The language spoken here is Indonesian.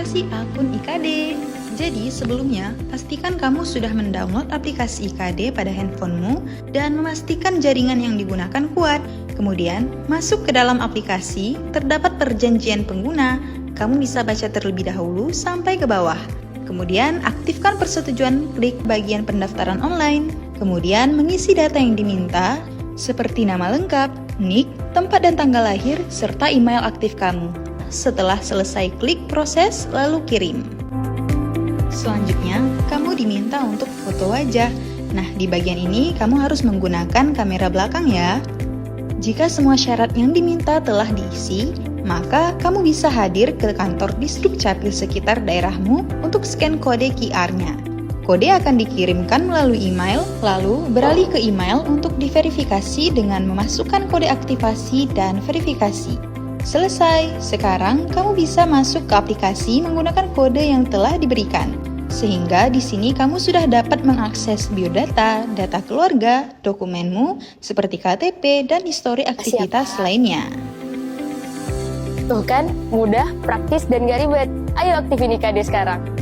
aktivasi akun IKD. Jadi sebelumnya, pastikan kamu sudah mendownload aplikasi IKD pada handphonemu dan memastikan jaringan yang digunakan kuat. Kemudian, masuk ke dalam aplikasi, terdapat perjanjian pengguna. Kamu bisa baca terlebih dahulu sampai ke bawah. Kemudian, aktifkan persetujuan klik bagian pendaftaran online. Kemudian, mengisi data yang diminta, seperti nama lengkap, nik, tempat dan tanggal lahir, serta email aktif kamu. Setelah selesai klik proses, lalu kirim. Selanjutnya, kamu diminta untuk foto wajah. Nah, di bagian ini kamu harus menggunakan kamera belakang ya. Jika semua syarat yang diminta telah diisi, maka kamu bisa hadir ke kantor Disdukcapil sekitar daerahmu untuk scan kode QR-nya. Kode akan dikirimkan melalui email, lalu beralih ke email untuk diverifikasi dengan memasukkan kode aktivasi dan verifikasi. Selesai, sekarang kamu bisa masuk ke aplikasi menggunakan kode yang telah diberikan. Sehingga di sini kamu sudah dapat mengakses biodata, data keluarga, dokumenmu, seperti KTP, dan histori aktivitas lainnya. Tuh kan, mudah, praktis, dan gak ribet. Ayo aktifin IKD sekarang.